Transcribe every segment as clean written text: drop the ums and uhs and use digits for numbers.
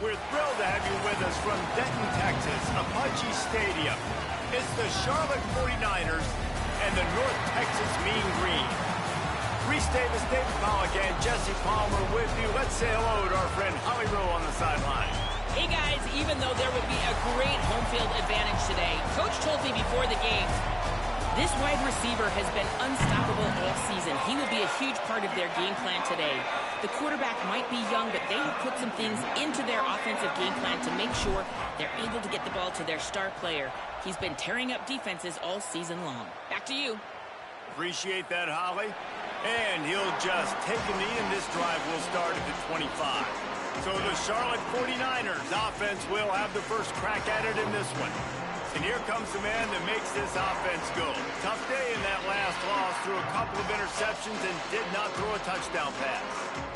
We're thrilled to have you with us from Denton, Texas, Apache Stadium. It's the Charlotte 49ers and the North Texas Mean Green. Reese Davis, David Pollack, and Jesse Palmer with you. Let's say hello to our friend Holly Rowe on the sideline. Hey guys, even though there would be a great home field advantage today, Coach told me before the game, this wide receiver has been unstoppable all season. He will be a huge part of their game plan today. The quarterback might be young, but they have put some things into their offensive game plan to make sure they're able to get the ball to their star player. He's been tearing up defenses all season long. Back to you. Appreciate that, Holly. And he'll just take a knee, and this drive will start at the 25. So the Charlotte 49ers offense will have the first crack at it in this one. And here comes the man that makes this offense go. Tough day in that last loss, threw a couple of interceptions and did not throw a touchdown pass.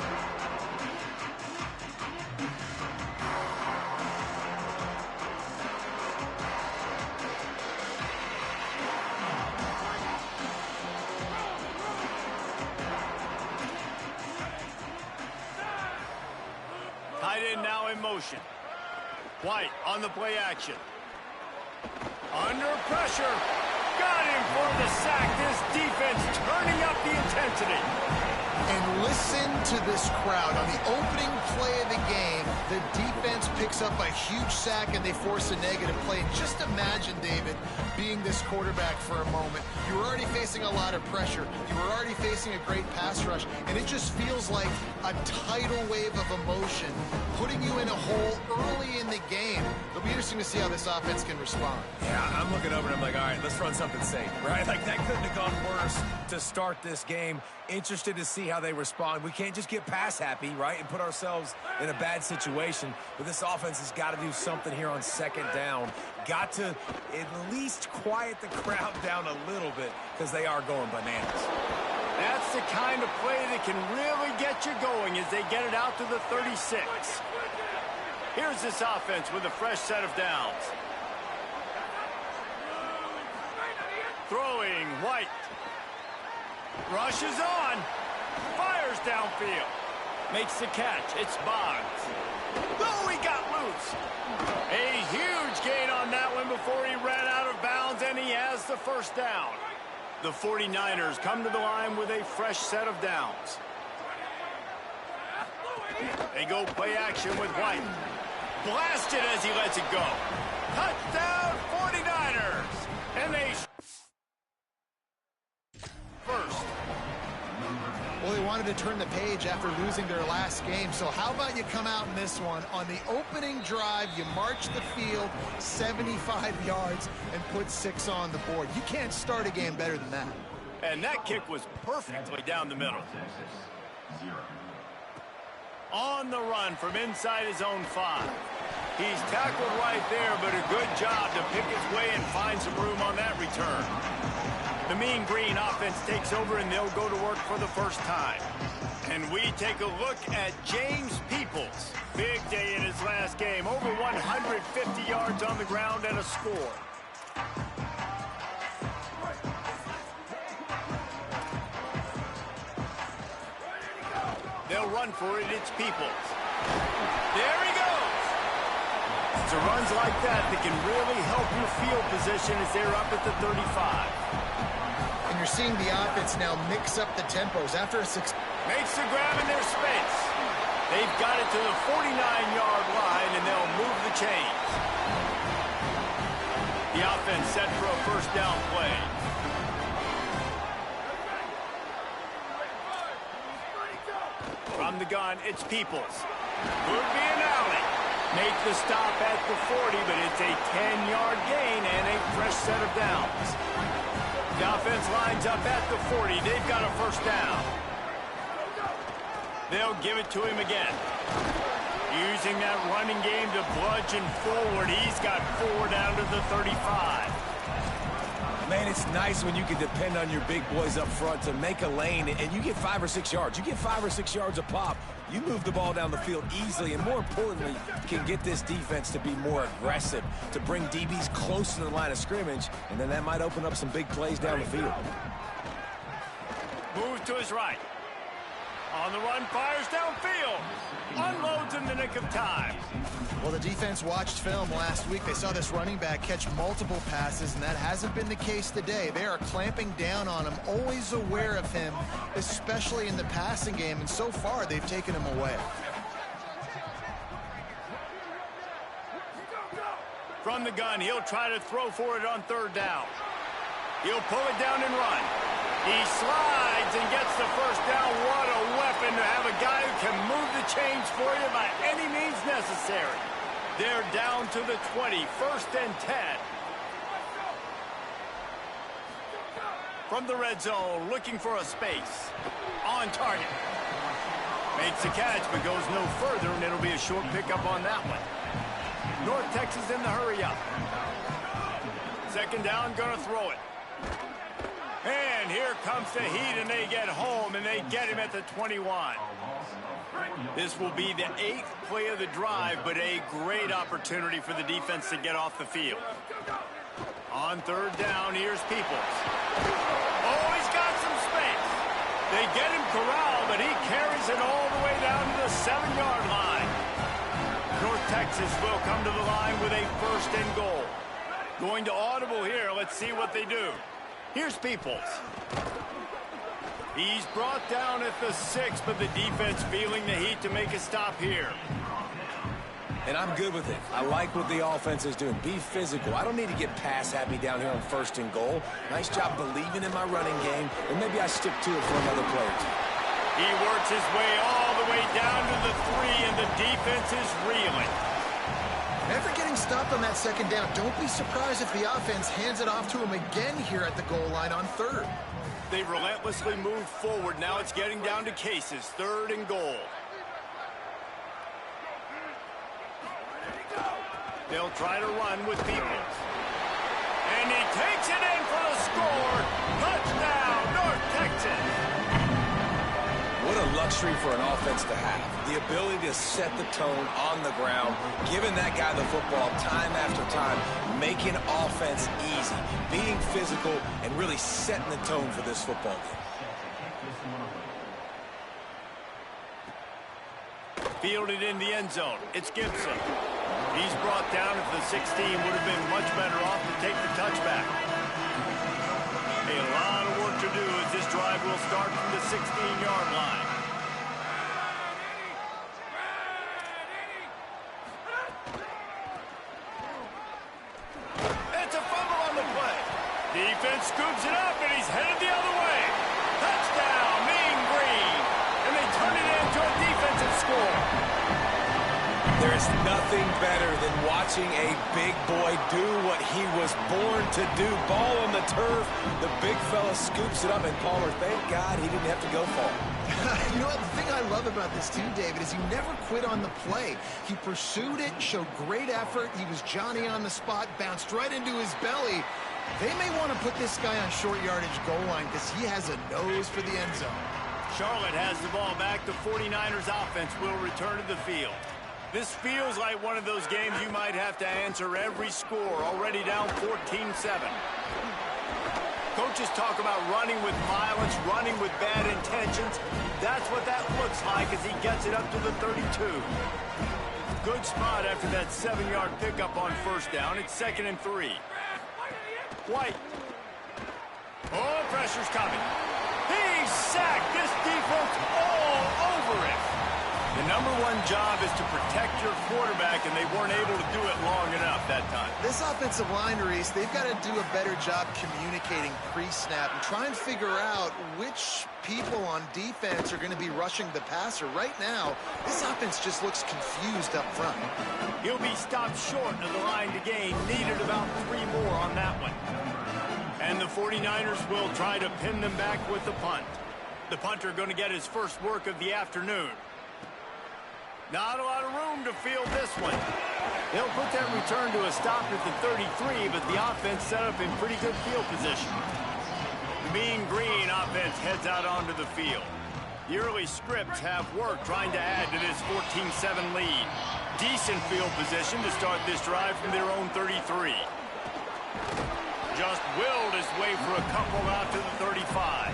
Tight end now in motion. White on the play action. Under pressure. Got him for the sack. This defense turning up the intensity. And listen to this crowd. On the opening play of the game, the defense picks up a huge sack and they force a negative play. And just imagine, David, being this quarterback for a moment. You were already facing a lot of pressure. You were already facing a great pass rush. And it just feels like a tidal wave of emotion putting you in a hole early in the game. It'll be interesting to see how this offense can respond. Yeah, I'm looking over and I'm like, all right, let's run something safe, right? Like, that couldn't have gone worse to start this game. Interested to see how they respond. We can't just get pass happy, right, and put ourselves in a bad situation. But this offense has got to do something here on second down. Got to at least quiet the crowd down a little bit because they are going bananas. That's the kind of play that can really get you going as they get it out to the 36. Here's this offense with a fresh set of downs. Throwing White. Rushes on. Fires downfield. Makes the catch. It's Boggs. Oh, he got loose. A huge gain on that one before he ran out of bounds, and he has the first down. The 49ers come to the line with a fresh set of downs. They go play action with White. Blasted as he lets it go. Touchdown 49ers. And they first. Well, they wanted to turn the page after losing their last game, so how about you come out in this one? On the opening drive, you march the field 75 yards and put 6 on the board. You can't start a game better than that. And that kick was perfectly down the middle. On the run from inside his own 5. He's tackled right there, but a good job to pick his way and find some room on that return. The Mean Green offense takes over, and they'll go to work for the first time. And we take a look at James Peoples. Big day in his last game. Over 150 yards on the ground and a score. They'll run for it. It's Peoples. There he goes. It's runs like that can really help your field position as they're up at the 35. And you're seeing the offense now mix up the tempos after a makes the grab in their space. They've got it to the 49-yard line, and they'll move the chains. The offense set for a first down play. From the gun, it's Peoples. Would be an alley. Make the stop at the 40, but it's a 10-yard gain and a fresh set of downs. The offense lines up at the 40. They've got a first down. They'll give it to him again. Using that running game to bludgeon forward. He's got 4 down to the 35. Man, it's nice when you can depend on your big boys up front to make a lane, and you get 5 or 6 yards. You get 5 or 6 yards a pop. You move the ball down the field easily, and more importantly, can get this defense to be more aggressive, to bring DBs close to the line of scrimmage, and then that might open up some big plays down the field. Moves to his right. On the run, fires downfield. Unloads in the nick of time. Well, the defense watched film last week. They saw this running back catch multiple passes, and that hasn't been the case today. They are clamping down on him, always aware of him, especially in the passing game, and so far they've taken him away. From the gun, he'll try to throw for it on third down. He'll pull it down and run. He slides and gets the first down. What a weapon to have a guy who can move the chains for you by any means necessary. They're down to the 20, 1st and 10. From the red zone, looking for a space. On target. Makes the catch, but goes no further, and it'll be a short pickup on that one. North Texas in the hurry up. Second down, gonna throw it. And here comes the heat, and they get home, and they get him at the 21. This will be the 8th play of the drive, but a great opportunity for the defense to get off the field. On third down, here's Peoples. Oh, he's got some space. They get him corralled, but he carries it all the way down to the 7-yard line. North Texas will come to the line with a 1st and goal. Going to audible here. Let's see what they do. Here's Peoples. He's brought down at the 6, but the defense feeling the heat to make a stop here. And I'm good with it. I like what the offense is doing. Be physical. I don't need to get pass happy down here on 1st and goal. Nice job believing in my running game, and maybe I stick to it for another play or two. He works his way all the way down to the 3, and the defense is reeling. After getting stopped on that 2nd down, don't be surprised if the offense hands it off to him again here at the goal line on 3rd. They've relentlessly moved forward. Now it's getting down to cases. 3rd and goal. They'll try to run with Peoples. And he takes it in for the score. Touchdown, North Texas. What a luxury for an offense to have. The ability to set the tone on the ground, giving that guy the football time after time, making offense easy, being physical, and really setting the tone for this football game. Fielded in the end zone. It's Gibson. He's brought down at the 16. Would have been much better off to take the touchback. A lot of work to do as this drive will start from the 16-yard line. It's a fumble on the play. Defense scoops it up, and he's headed the other way. Touchdown, Mean Green. And they turn it into a defensive score. There's nothing better than watching a big boy do what he was born to do. Ball on the turf, the big fella scoops it up, and Palmer, thank God he didn't have to go far. You know what, the thing I love about this too, David, is he never quit on the play. He pursued it, showed great effort. He was Johnny on the spot, bounced right into his belly. They may want to put this guy on short yardage goal line because he has a nose for the end zone. Charlotte has the ball back. The 49ers offense will return to the field. This feels like one of those games you might have to answer every score, already down 14-7. Coaches talk about running with violence, running with bad intentions. That's what that looks like as he gets it up to the 32. Good spot after that 7-yard pickup on 1st down. It's 2nd and 3. White. Oh, pressure's coming. He's sacked. This defense all over it. The #1 job is to protect your quarterback, and they weren't able to do it long enough that time. This offensive line, Reese, they've got to do a better job communicating pre-snap and try and figure out which people on defense are going to be rushing the passer. Right now, this offense just looks confused up front. He'll be stopped short of the line to gain. Needed about 3 more on that one. And the 49ers will try to pin them back with the punt. The punter going to get his first work of the afternoon. Not a lot of room to field this one. They'll put that return to a stop at the 33, but the offense set up in pretty good field position. The Mean Green offense heads out onto the field. The early scripts have worked trying to add to this 14-7 lead. Decent field position to start this drive from their own 33. Just willed his way for a couple out to the 35.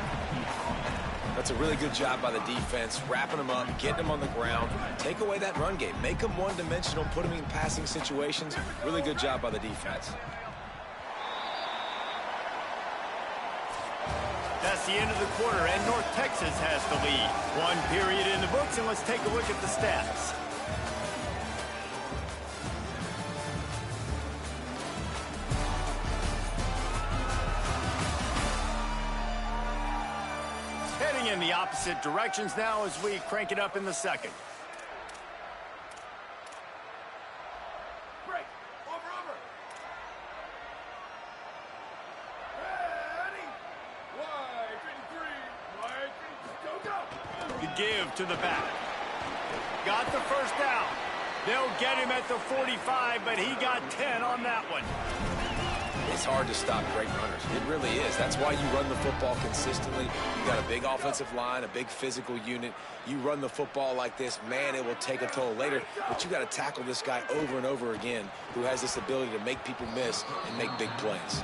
That's a really good job by the defense, wrapping them up, getting them on the ground, take away that run game, make them one-dimensional, put them in passing situations. Really good job by the defense. That's the end of the quarter, and North Texas has the lead. 1 period in the books, and let's take a look at the stats. Heading in the opposite directions now as we crank it up in the 2nd. Break. Over. Ready. Wide 53. Wide. Go. The give to the back. Got the first down. They'll get him at the 45, but he got 10 on that one. It's hard to stop great runners. It really is. That's why you run the football consistently. You got a big offensive line, a big physical unit. You run the football like this, man, it will take a toll later. But you got to tackle this guy over and over again who has this ability to make people miss and make big plays.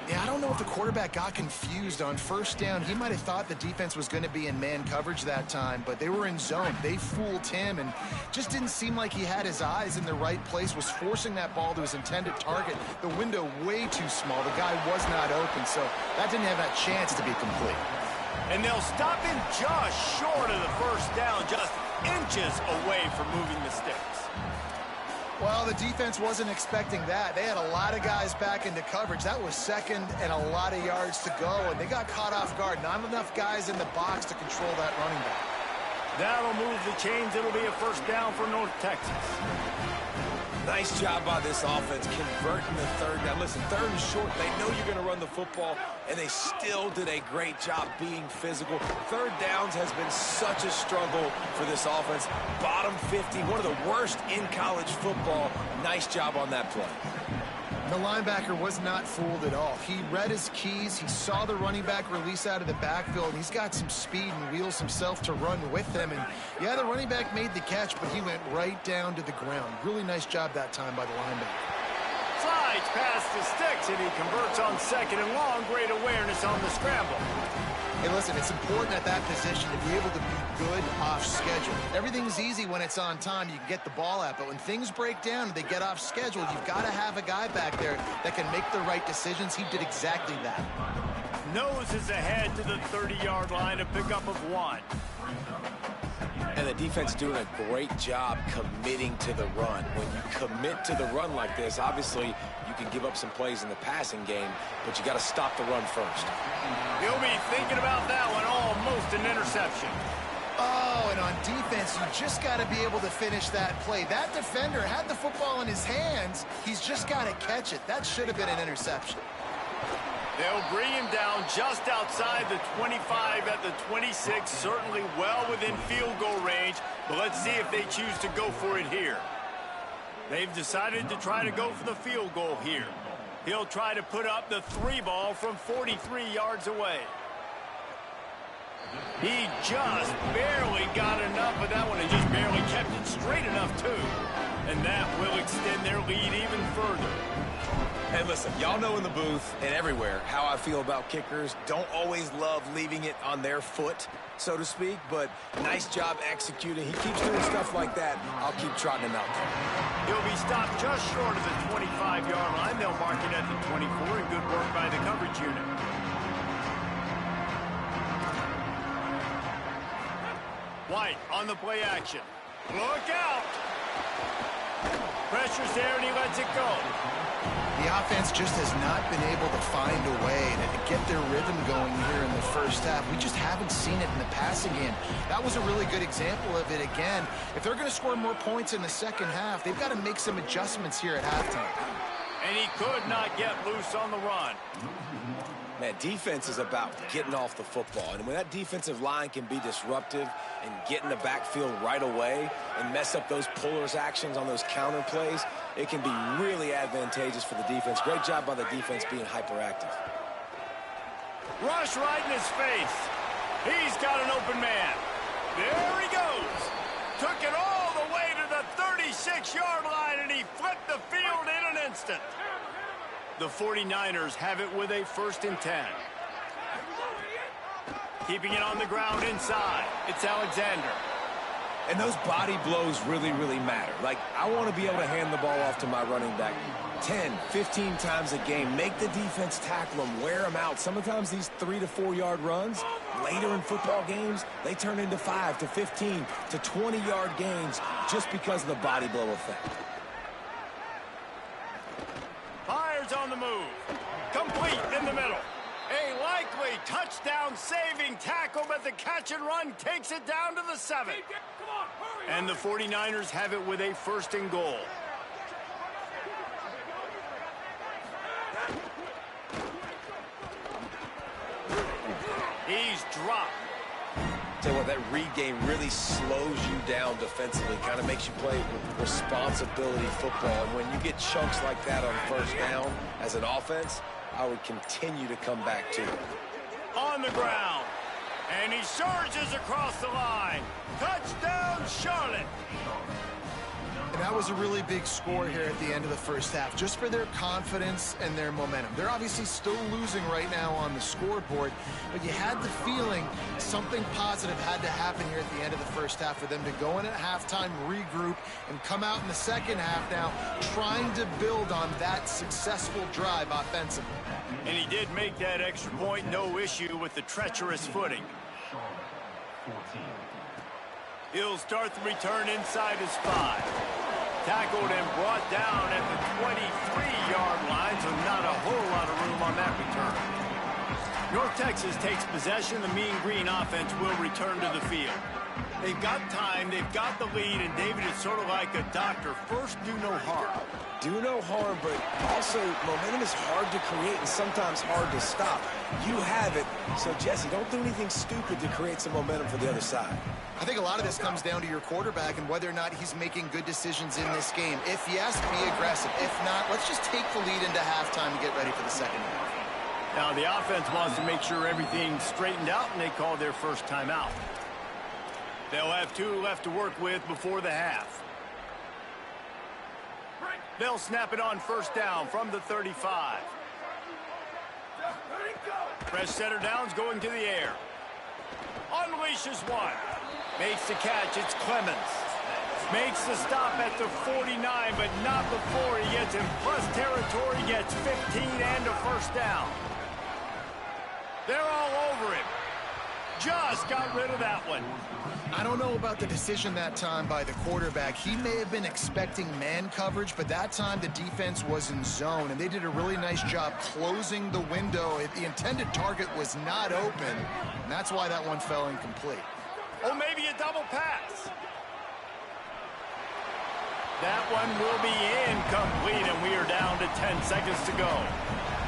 Yeah, I don't know if the quarterback got confused on 1st down. He might have thought the defense was going to be in man coverage that time, but they were in zone. They fooled him and just didn't seem like he had his eyes in the right place, was forcing that ball to his intended target. The window way too small. The guy was not open, so that didn't have that chance to be complete. And they'll stop him just short of the first down, just inches away from moving the sticks. Well, the defense wasn't expecting that. They had a lot of guys back into coverage. That was second and a lot of yards to go, and they got caught off guard. Not enough guys in the box to control that running back. That'll move the chains. It'll be a first down for North Texas. Nice job by this offense converting the third down. Listen, third and short, they know you're going to run the football, and they still did a great job being physical. Third downs has been such a struggle for this offense. Bottom 50, one of the worst in college football. Nice job on that play. The linebacker was not fooled at all. He read his keys. He saw the running back release out of the backfield. He's got some speed and wheels himself to run with them. And, yeah, the running back made the catch, but he went right down to the ground. Really nice job that time by the linebacker. Slides past the sticks, and he converts on second and long. Great awareness on the scramble. Hey, listen, it's important at that position to be able to be good off schedule. Everything's easy when it's on time. You can get the ball out. But when things break down and they get off schedule, you've got to have a guy back there that can make the right decisions. He did exactly that. Noses ahead to the 30-yard line, a pickup of 1. And the defense doing a great job committing to the run. When you commit to the run like this, obviously you can give up some plays in the passing game, but you got to stop the run first. He'll be thinking about that one, almost an interception. Oh, and on defense, you just got to be able to finish that play. That defender had the football in his hands. He's just got to catch it. That should have been an interception. They'll bring him down just outside the 25 at the 26, certainly well within field goal range, but let's see if they choose to go for it here. They've decided to try to go for the field goal here. He'll try to put up the 3 ball from 43 yards away. He just barely got enough of that one and just barely kept it straight enough, too. And that will extend their lead even further. Hey, listen, y'all know in the booth and everywhere how I feel about kickers. Don't always love leaving it on their foot, so to speak, but nice job executing. He keeps doing stuff like that. I'll keep trotting him out there. He'll be stopped just short of the 25-yard line. They'll mark it at the 24, and good work by the coverage unit. White on the play action. Look out! Pressure's there, and he lets it go. The offense just has not been able to find a way to get their rhythm going here in the first half. We just haven't seen it in the passing game. That was a really good example of it again. If they're going to score more points in the second half, they've got to make some adjustments here at halftime. And he could not get loose on the run. Man, defense is about getting off the football. And when that defensive line can be disruptive and get in the backfield right away and mess up those pullers actions on those counter plays, it can be really advantageous for the defense. Great job by the defense being hyperactive. Rush right in his face. He's got an open man. There he goes. Took it all the way to the 36-yard line, and he flipped the field in an instant. The 49ers have it with a 1st and 10. Keeping it on the ground inside. It's Alexander. And those body blows really, really matter. Like, I want to be able to hand the ball off to my running back 10, 15 times a game. Make the defense tackle them, wear them out. Sometimes these 3 to 4 yard runs, later in football games, they turn into 5 to 15 to 20-yard gains just because of the body blow effect. Fires on the move. Complete in the middle. A likely touchdown-saving tackle, but the catch and run takes it down to the 7. And the 49ers have it with a 1st and goal. He's dropped. Tell you what, that read game really slows you down defensively, kind of makes you play responsibility football. And when you get chunks like that on 1st down as an offense, I would continue to come back to it. On the ground. And he surges across the line. Touchdown, Charlotte. And that was a really big score here at the end of the first half, just for their confidence and their momentum. They're obviously still losing right now on the scoreboard, but you had the feeling something positive had to happen here at the end of the first half for them to go in at halftime, regroup, and come out in the second half now trying to build on that successful drive offensively. And he did make that extra point, no issue with the treacherous footing. He'll start the return inside his 5. Tackled and brought down at the 23-yard line, so not a whole lot of room on that return. North Texas takes possession. The Mean Green offense will return to the field. They've got time, they've got the lead, and David is sort of like a doctor. First, do no harm. Do no harm, but also momentum is hard to create and sometimes hard to stop. You have it, so Jesse, don't do anything stupid to create some momentum for the other side. I think a lot of this comes down to your quarterback and whether or not he's making good decisions in this game. If yes, be aggressive. If not, let's just take the lead into halftime and get ready for the second half. Now, the offense wants to make sure everything's straightened out, and they call their first timeout. They'll have 2 left to work with before the half. They'll snap it on first down from the 35. Fresh setter downs going to the air. Unleashes one. Makes the catch. It's Clemens. Makes the stop at the 49, but not before he gets in plus territory, gets 15 and a first down. They're all over him. Just got rid of that one. I don't know about the decision that time by the quarterback. He may have been expecting man coverage, but that time the defense was in zone, and they did a really nice job closing the window. The intended target was not open, and that's why that one fell incomplete. Oh, maybe a double pass. That one will be incomplete, and we are down to 10 seconds to go.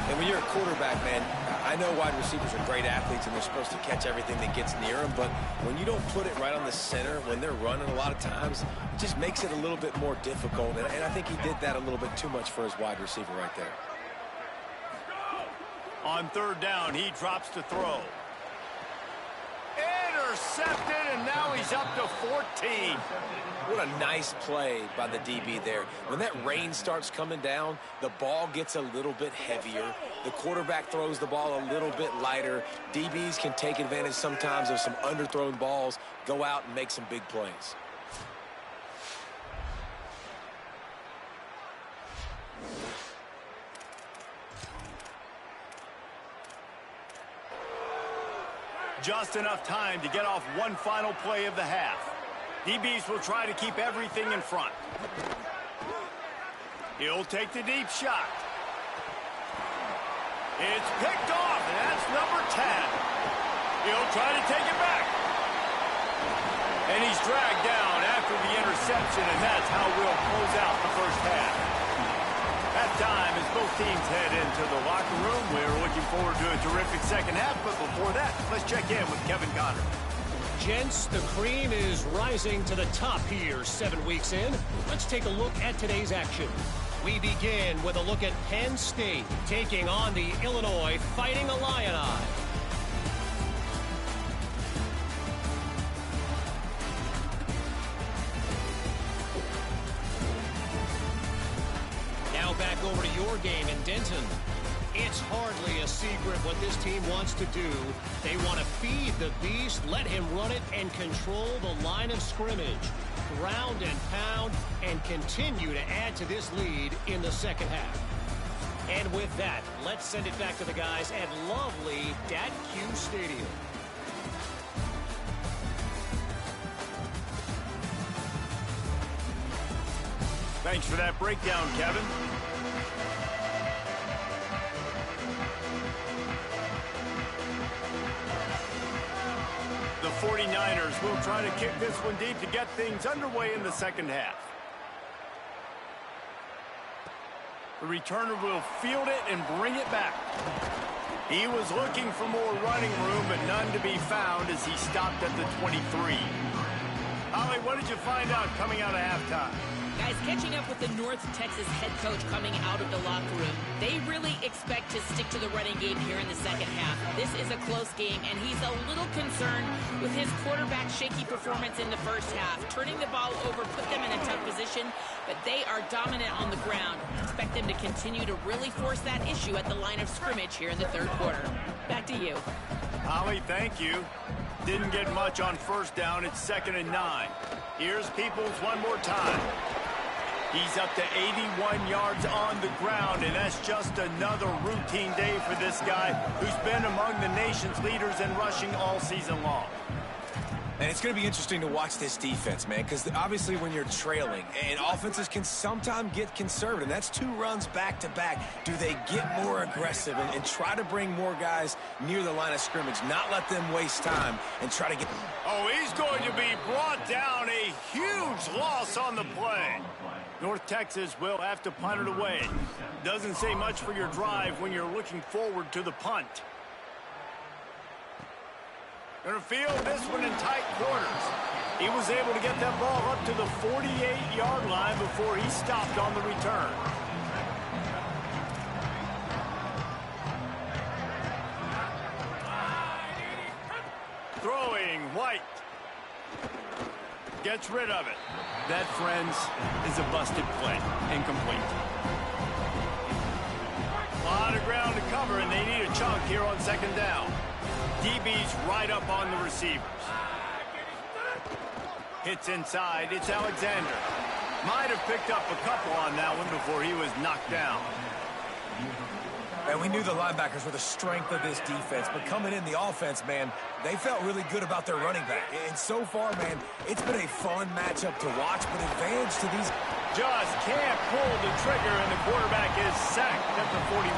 And when you're a quarterback, man, I know wide receivers are great athletes and they're supposed to catch everything that gets near them, but when you don't put it right on the center, when they're running a lot of times, it just makes it a little bit more difficult. And I think he did that a little bit too much for his wide receiver right there. On third down, he drops to throw. Intercepted, and now he's up to 14. What a nice play by the DB there. When that rain starts coming down, the ball gets a little bit heavier. The quarterback throws the ball a little bit lighter. DBs can take advantage sometimes of some underthrown balls, go out and make some big plays. Just enough time to get off one final play of the half. DBs will try to keep everything in front. He'll take the deep shot. It's picked off, and that's number 10. He'll try to take it back. And he's dragged down after the interception, and that's how we'll close out the first half. At time, as both teams head into the locker room, we're looking forward to a terrific second half, but before that, let's check in with Kevin Connor. Gents, the cream is rising to the top here 7 weeks in. Let's take a look at today's action. We begin with a look at Penn State taking on the Illinois Fighting Illini. Now back over to your game in Denton. It's hardly a secret what this team wants to do. They want to feed the beast, let him run it, and control the line of scrimmage. Ground and pound, and continue to add to this lead in the second half. And with that, let's send it back to the guys at lovely Dat-Q Stadium. Thanks for that breakdown, Kevin. The 49ers will try to kick this one deep to get things underway in the second half. The returner will field it and bring it back. He was looking for more running room, but none to be found as he stopped at the 23. Holly, what did you find out coming out of halftime? Guys, catching up with the North Texas head coach coming out of the locker room. They really expect to stick to the running game here in the second half. This is a close game, and he's a little concerned with his quarterback's shaky performance in the first half. Turning the ball over put them in a tough position, but they are dominant on the ground. Expect them to continue to really force that issue at the line of scrimmage here in the third quarter. Back to you. Holly, thank you. Didn't get much on first down. It's 2nd and 9. Here's Peoples one more time. He's up to 81 yards on the ground, and that's just another routine day for this guy who's been among the nation's leaders in rushing all season long. And it's going to be interesting to watch this defense, man, because obviously when you're trailing, and offenses can sometimes get conservative. That's 2 runs back-to-back. Do they get more aggressive and try to bring more guys near the line of scrimmage, not let them waste time, and try to get... Oh, he's going to be brought down. A huge loss on the play. North Texas will have to punt it away. Doesn't say much for your drive when you're looking forward to the punt. Going to field this one in tight quarters. He was able to get that ball up to the 48-yard line before he stopped on the return. Throwing, White. Gets rid of it. That, friends, is a busted play. Incomplete. A lot of ground to cover, and they need a chunk here on 2nd down. DB's right up on the receivers. Hits inside. It's Alexander. Might have picked up a couple on that one before he was knocked down. And we knew the linebackers were the strength of this defense, but coming in the offense, man, they felt really good about their running back. And so far, man, it's been a fun matchup to watch, but advantage to these... Just can't pull the trigger, and the quarterback is sacked at the 41.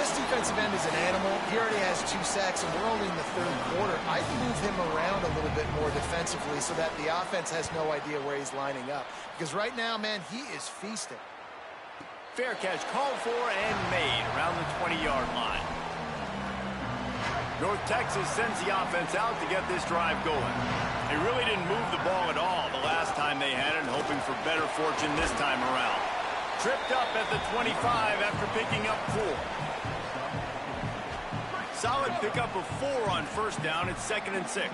This defensive end is an animal. He already has 2 sacks, and we're only in the third quarter. I'd move him around a little bit more defensively so that the offense has no idea where he's lining up. Because right now, man, he is feasting. Fair catch called for and made around the 20-yard line. North Texas sends the offense out to get this drive going. They really didn't move the ball at all the last time they had it, hoping for better fortune this time around. Tripped up at the 25 after picking up 4. Solid pickup of 4 on first down. It's 2nd and 6.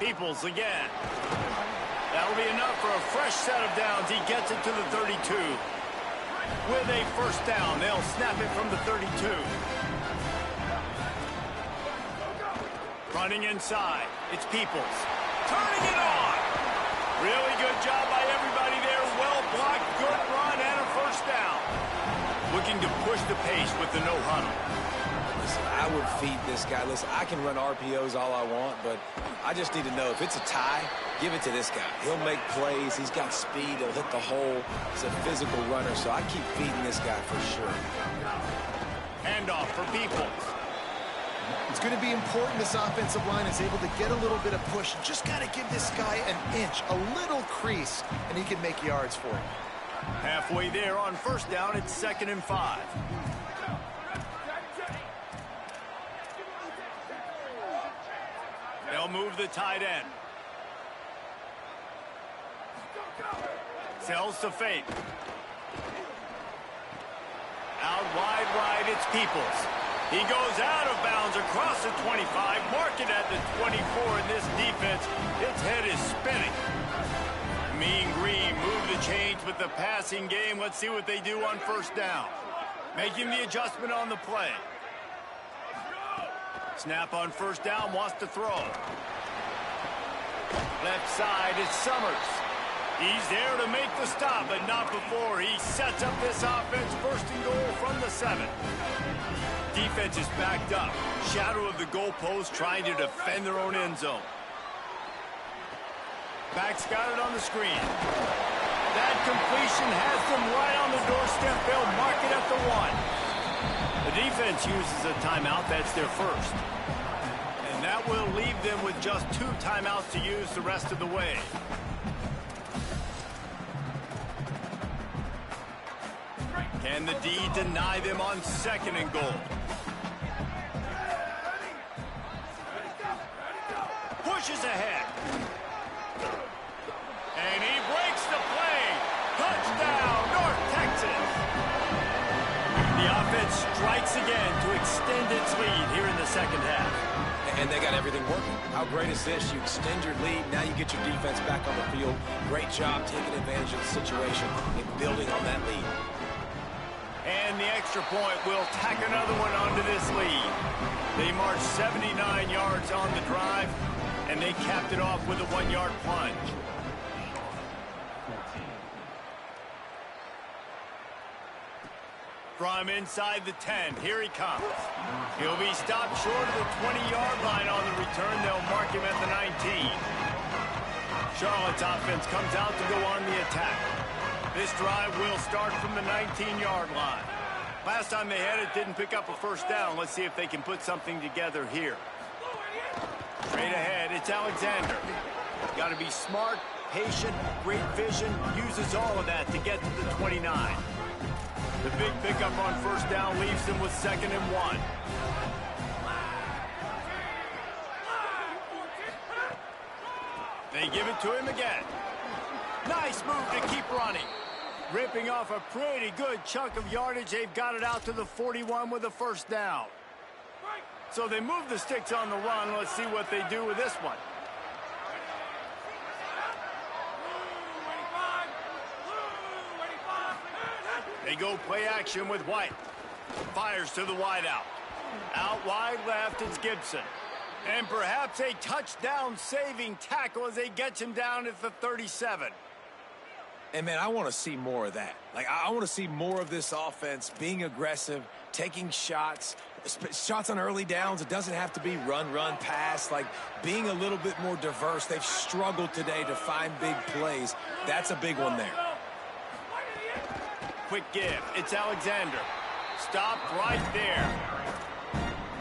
Peoples again. That'll be enough for a fresh set of downs. He gets it to the 32. With a first down, they'll snap it from the 32. Running inside. It's Peoples. Turning it on. Really good job by everybody there. Well blocked, good run, and a first down. Looking to push the pace with the no huddle. Listen, I would feed this guy. Listen, I can run RPOs all I want, but I just need to know if it's a tie, give it to this guy. He'll make plays. He's got speed. He'll hit the hole. He's a physical runner, so I keep feeding this guy for sure. Handoff for Peoples. It's going to be important this offensive line is able to get a little bit of push. Just got to give this guy an inch, a little crease, and he can make yards for it. Halfway there on first down, it's 2nd and 5. They'll move the tight end. Sells to Fate. Out wide right, it's Peoples. He goes out of bounds across the 25, mark it at the 24, and this defense, its head is spinning. Mean Green move the change with the passing game. Let's see what they do on first down. Making the adjustment on the play. Snap on first down, wants to throw. Left side, it's Summers. He's there to make the stop, but not before he sets up this offense. 1st and goal from the 7. Defense is backed up. Shadow of the goalpost trying to defend their own end zone. Backs got it on the screen. That completion has them right on the doorstep. They'll mark it at the 1. The defense uses a timeout. That's their first. And that will leave them with just 2 timeouts to use the rest of the way. Can the D deny them on 2nd and goal? Pushes ahead. And he breaks the play. Touchdown, North The offense strikes again to extend its lead here in the second half. And they got everything working. How great is this? You extend your lead. Now you get your defense back on the field. Great job taking advantage of the situation and building on that lead. And the extra point will tack another one onto this lead. They marched 79 yards on the drive, and they capped it off with a 1-yard plunge. From inside the 10, here he comes. He'll be stopped short of the 20-yard line on the return. They'll mark him at the 19. Charlotte's offense comes out to go on the attack. This drive will start from the 19-yard line. Last time they had it, didn't pick up a first down. Let's see if they can put something together here. Straight ahead, it's Alexander. Got to be smart, patient, great vision, uses all of that to get to the 29. The big pickup on first down leaves them with 2nd and 1. They give it to him again. Nice move to keep running. Ripping off a pretty good chunk of yardage. They've got it out to the 41 with a first down. So they move the sticks on the run. Let's see what they do with this one. They go play action with White. Fires to the wideout. Out wide left, it's Gibson. And perhaps a touchdown-saving tackle as they get him down at the 37. And, man, I want to see more of that. Like, I want to see more of this offense being aggressive, taking shots on early downs. It doesn't have to be run, pass. Like, being a little bit more diverse. They've struggled today to find big plays. That's a big one there. Quick give. It's Alexander. Stopped right there.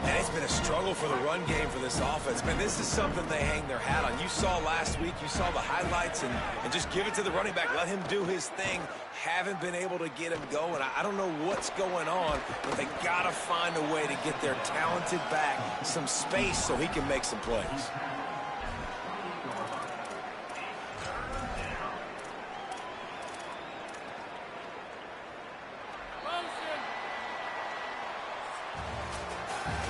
And it's been a struggle for the run game for this offense. Man, this is something they hang their hat on. You saw last week, you saw the highlights, and just give it to the running back. Let him do his thing. Haven't been able to get him going. I don't know what's going on, but they got to find a way to get their talented back some space so he can make some plays.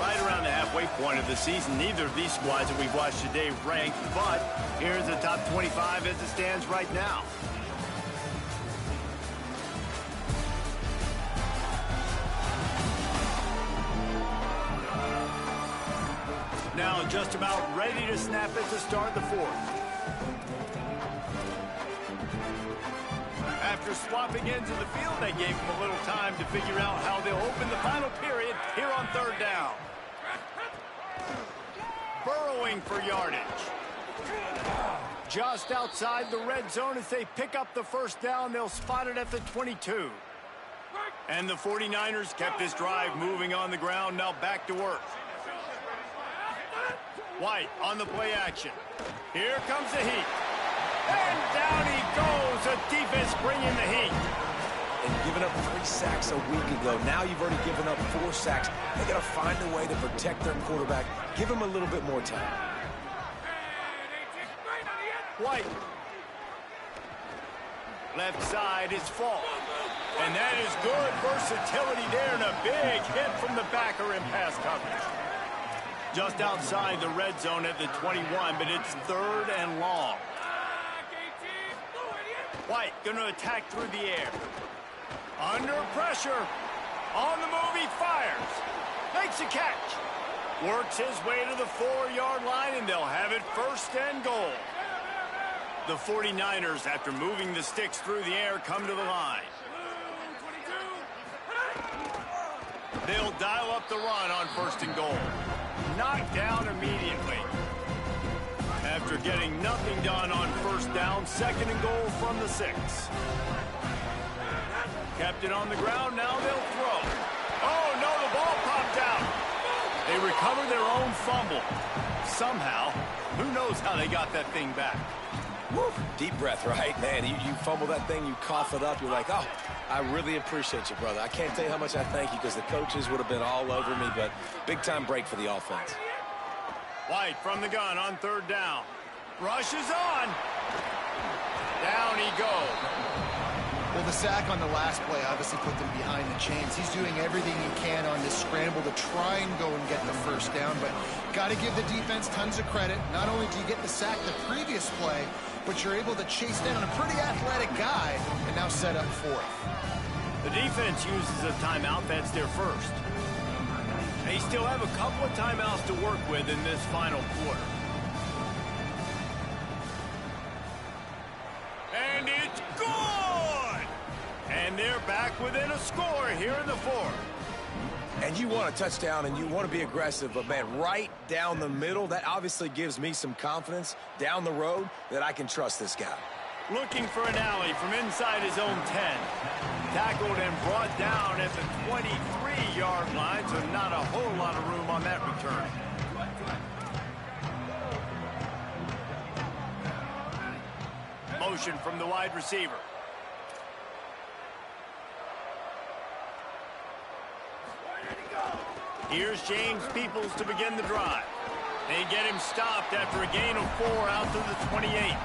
Right around the halfway point of the season, neither of these squads that we've watched today ranked, but here's the top 25 as it stands right now. Now just about ready to snap it to start the fourth. After swapping ends of the field, they gave them a little time to figure out how they'll open the final period here on third down. Burrowing for yardage. Just outside the red zone as they pick up the first down. They'll spot it at the 22. And the 49ers kept this drive moving on the ground. Now back to work. White on the play action. Here comes the heat. And down he goes. The defense bringing the heat. And giving up 3 sacks a week ago. Now you've already given up 4 sacks. They got to find a way to protect their quarterback. Give him a little bit more time. White. Left side is Falk. And that is good versatility there and a big hit from the backer in pass coverage. Just outside the red zone at the 21, but it's third and long. White going to attack through the air. Under pressure. On the move, he fires. Makes a catch. Works his way to the 4-yard line, and they'll have it first and goal. The 49ers, after moving the sticks through the air, come to the line. They'll dial up the run on first and goal. Knocked down immediately. After getting nothing done on first down, second and goal from the 6. Kept it on the ground, now they'll throw. Oh, no, the ball popped out. They recover their own fumble. Somehow, who knows how they got that thing back. Woo. Deep breath, right? Man, you fumble that thing, you cough it up, you're like, oh, I really appreciate you, brother. I can't tell you how much I thank you because the coaches would have been all over me, but big-time break for the offense. White from the gun on third down. Rushes on. Down he goes. Well, the sack on the last play obviously put them behind the chains. He's doing everything he can on this scramble to try and go and get the first down, but got to give the defense tons of credit. Not only do you get the sack the previous play, but you're able to chase down a pretty athletic guy and now set up fourth. The defense uses a timeout. That's their first. They still have a couple of timeouts to work with in this final quarter. And it's good! And they're back within a score here in the fourth. And you want a touchdown and you want to be aggressive, but man, right down the middle, that obviously gives me some confidence down the road that I can trust this guy. Looking for an alley from inside his own 10. Tackled and brought down at the 23-yard line, so not a whole lot of room on that return. Motion from the wide receiver. Here's James Peoples to begin the drive. They get him stopped after a gain of 4 out to the 28.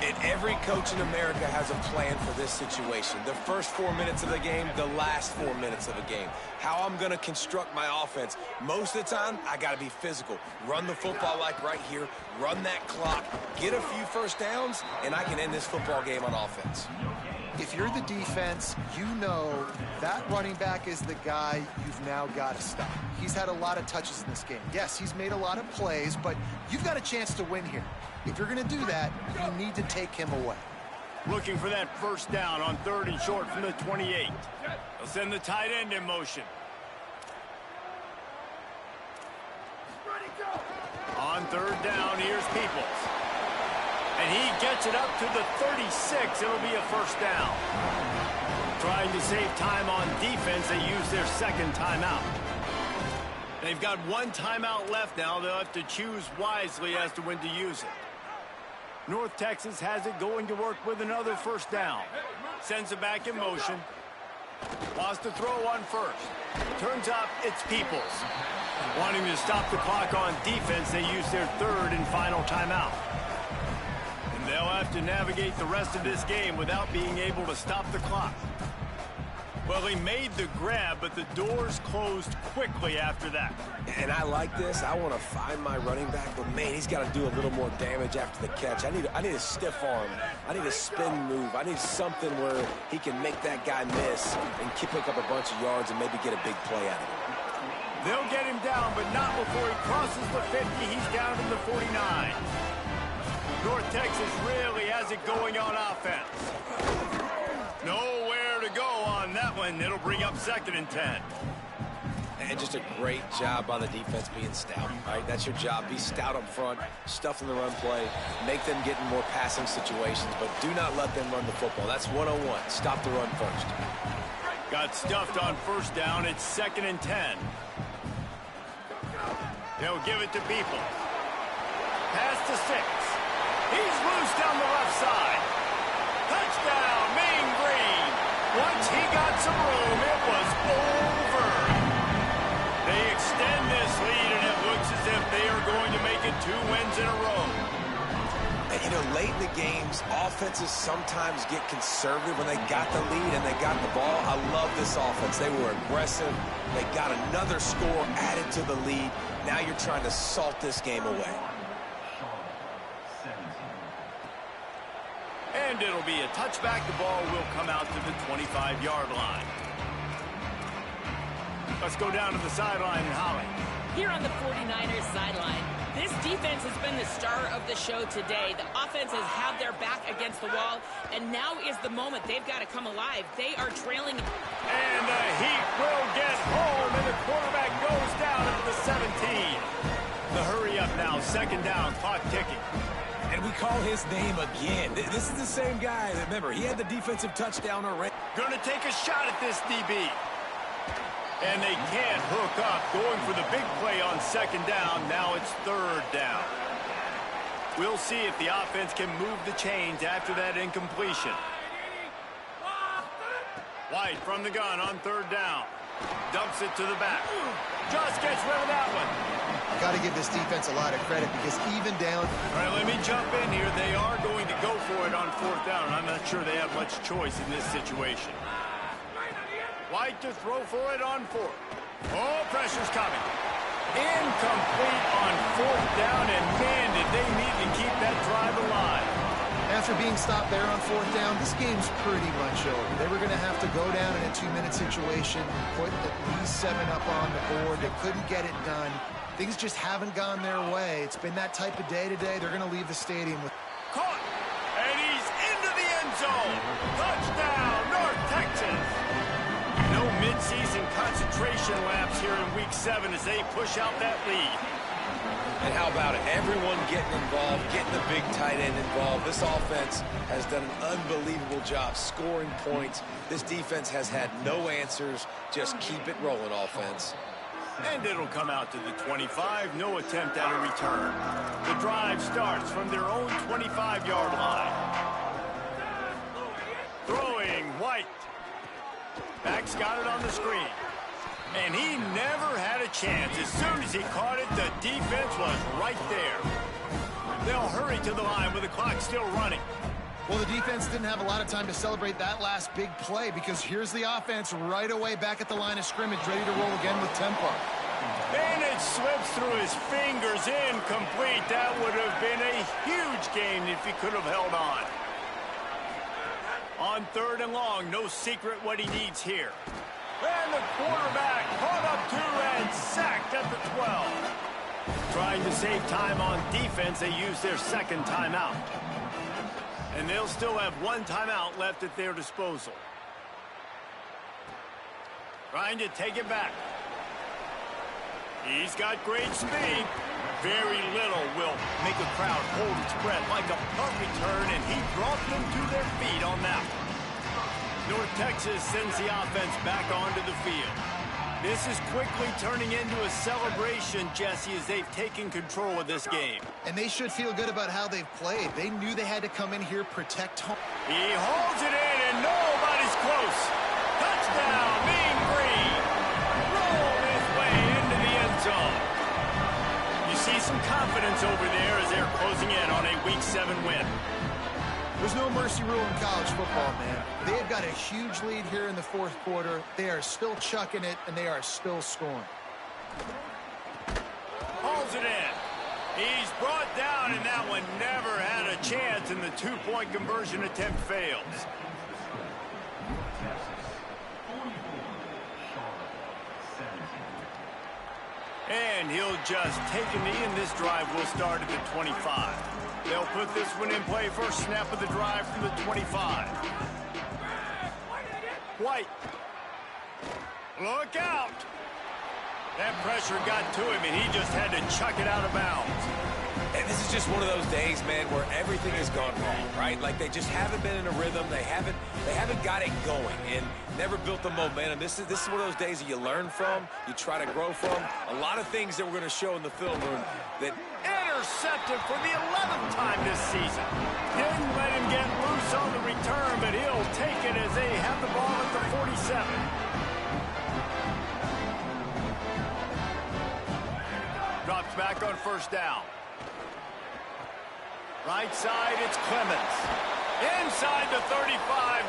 And every coach in America has a plan for this situation. The first 4 minutes of the game, the last 4 minutes of the game. How I'm going to construct my offense. Most of the time, I got to be physical. Run the football like right here. Run that clock. Get a few first downs, and I can end this football game on offense. If you're the defense, you know that running back is the guy you've now got to stop. He's had a lot of touches in this game. Yes, he's made a lot of plays, but you've got a chance to win here. If you're going to do that, you need to take him away. Looking for that first down on 3rd and short from the 28. They'll send the tight end in motion. On 3rd down, here's Peoples. And he gets it up to the 36. It'll be a first down. Trying to save time on defense, they use their second timeout. They've got 1 timeout left now. They'll have to choose wisely as to when to use it. North Texas has it going to work with another first down. Sends it back in motion. Wants to throw on first. Turns up, it's Peoples. Wanting to stop the clock on defense, they use their 3rd and final timeout. And they'll have to navigate the rest of this game without being able to stop the clock. Well, he made the grab, but the doors closed quickly after that. And I like this. I want to find my running back, but man, he's got to do a little more damage after the catch. I need a stiff arm. I need a spin move. I need something where he can make that guy miss and pick up a bunch of yards and maybe get a big play out of it. They'll get him down, but not before he crosses the 50. He's down to the 49. North Texas really has it going on offense. Nowhere to go on that one. It'll bring up 2nd and 10. And just a great job by the defense being stout. All right, that's your job. Be stout up front, stuff in the run play, make them get in more passing situations, but do not let them run the football. That's 101. Stop the run first. Got stuffed on first down. It's 2nd and 10. They'll give it to Peoples. Pass to 6. He's loose down the left side. Touchdown, Mean Green. Once he got some room, it was over. They extend this lead, and it looks as if they are going to make it 2 wins in a row. And, you know, late in the games, offenses sometimes get conservative when they got the lead and they got the ball. I love this offense. They were aggressive. They got another score added to the lead. Now you're trying to salt this game away. And it'll be a touchback. The ball will come out to the 25-yard line. Let's go down to the sideline, Holly. Here on the 49ers sideline, this defense has been the star of the show today. The offense has had their back against the wall, and now is the moment. They've got to come alive. They are trailing. And the Heat will get home, and the quarterback goes down at the 17. The hurry up now, 2nd down, clock ticking. And we call his name again. This is the same guy. Remember, he had the defensive touchdown already. Going to take a shot at this DB. And they can't hook up. Going for the big play on 2nd down. Now it's 3rd down. We'll see if the offense can move the chains after that incompletion. White from the gun on 3rd down. Dumps it to the back. Just gets rid of that one. Got to give this defense a lot of credit because even down... All right, let me jump in here. They are going to go for it on 4th down. I'm not sure they have much choice in this situation. White to throw for it on 4th. Oh, pressure's coming. Incomplete on 4th down, and man, did they need to keep that drive alive. After being stopped there on 4th down, this game's pretty much over. They were going to have to go down in a 2-minute situation, put at least 7 up on the board. They couldn't get it done. Things just haven't gone their way. It's been that type of day today. They're going to leave the stadium with... Caught, and he's into the end zone. Touchdown, North Texas. No midseason concentration laps here in Week 7 as they push out that lead. And how about it? Everyone getting involved, getting the big tight end involved. This offense has done an unbelievable job scoring points. This defense has had no answers. Just keep it rolling, offense. And it'll come out to the 25. No attempt at a return. The drive starts from their own 25-yard line. Throwing White. Back's got it on the screen. And he never had a chance. As soon as he caught it, the defense was right there. They'll hurry to the line with the clock still running. Well, the defense didn't have a lot of time to celebrate that last big play because here's the offense right away back at the line of scrimmage, ready to roll again with tempo. And it slips through his fingers, incomplete. That would have been a huge gain if he could have held on. On 3rd and long, no secret what he needs here. And the quarterback caught up to and sacked at the 12. Trying to save time on defense, they use their 2nd timeout. And they'll still have 1 timeout left at their disposal. Trying to take it back. He's got great speed. Very little will make a crowd hold its breath like a punt return, and he brought them to their feet on that one. North Texas sends the offense back onto the field. This is quickly turning into a celebration, Jesse, as they've taken control of this game. And they should feel good about how they've played. They knew they had to come in here, protect home. He holds it in, and nobody's close. Touchdown, Mean Green. Roll his way into the end zone. You see some confidence over there as they're closing in on a Week 7 win. There's no mercy rule in college football, man. They've got a huge lead here in the 4th quarter. They are still chucking it, and they are still scoring. Hauls it in. He's brought down, and that one never had a chance, and the 2-point conversion attempt fails. And he'll just take a knee, and this drive will start at the 25. They'll put this one in play. First snap of the drive from the 25. White. Look out. That pressure got to him, and he just had to chuck it out of bounds. And this is just one of those days, man, where everything has gone wrong, right? Like they just haven't been in a rhythm. They haven't got it going and never built the momentum. This is one of those days that you learn from, you try to grow from. A lot of things that we're going to show in the film room that... Intercepted for the 11th time this season. Didn't let him get loose on the return, but he'll take it as they have the ball at the 47. Drops back on 1st down. Right side, it's Clemens. Inside the 35,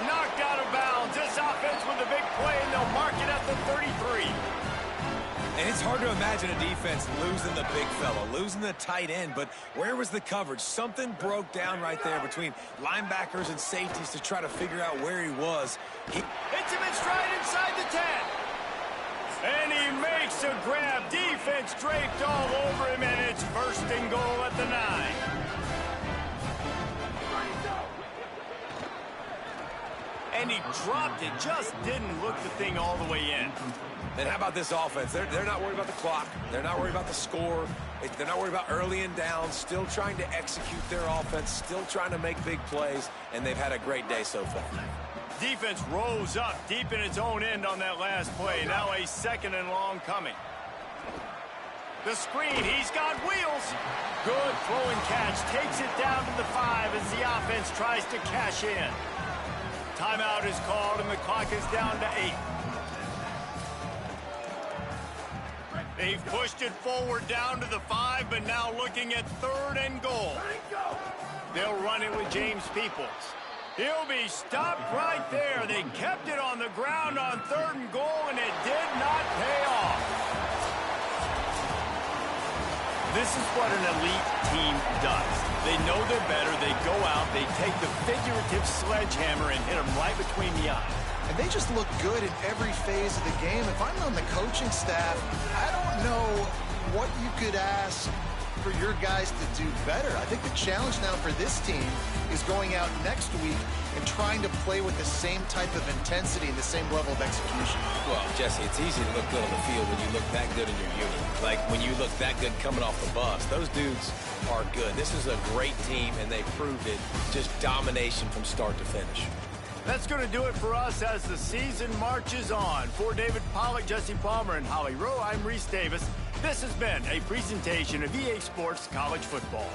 knocked out of bounds. This offense with a big play, and they'll mark it at the 33. And it's hard to imagine a defense losing the big fella, losing the tight end, but where was the coverage? Something broke down right there between linebackers and safeties to try to figure out where he was. Hits him in stride inside the 10. And he makes a grab. Defense draped all over him, and it's 1st and goal at the 9. And he dropped it, just didn't look the thing all the way in. And how about this offense? They're not worried about the clock. They're not worried about the score. They're not worried about early and down. Still trying to execute their offense. Still trying to make big plays. And they've had a great day so far. Defense rose up deep in its own end on that last play. Now a 2nd and long coming. The screen, he's got wheels. Good throw and catch. Takes it down to the 5 as the offense tries to cash in. Timeout is called, and the clock is down to 8. They've pushed it forward down to the 5, but now looking at 3rd and goal. They'll run it with James Peoples. He'll be stopped right there. They kept it on the ground on 3rd and goal, and it did not pay off. This is what an elite team does. They know they're better. They go out. They take the figurative sledgehammer and hit them right between the eyes. And they just look good in every phase of the game. If I'm on the coaching staff, I don't know what you could ask for your guys to do better. I think the challenge now for this team is going out next week and trying to play with the same type of intensity and the same level of execution. Well, Jesse, it's easy to look good on the field when you look that good in your unit. Like when you look that good coming off the bus. Those dudes are good. This is a great team, and they proved it. Just domination from start to finish. That's going to do it for us as the season marches on. For David Pollack, Jesse Palmer, and Holly Rowe, I'm Reese Davis. This has been a presentation of EA Sports College Football.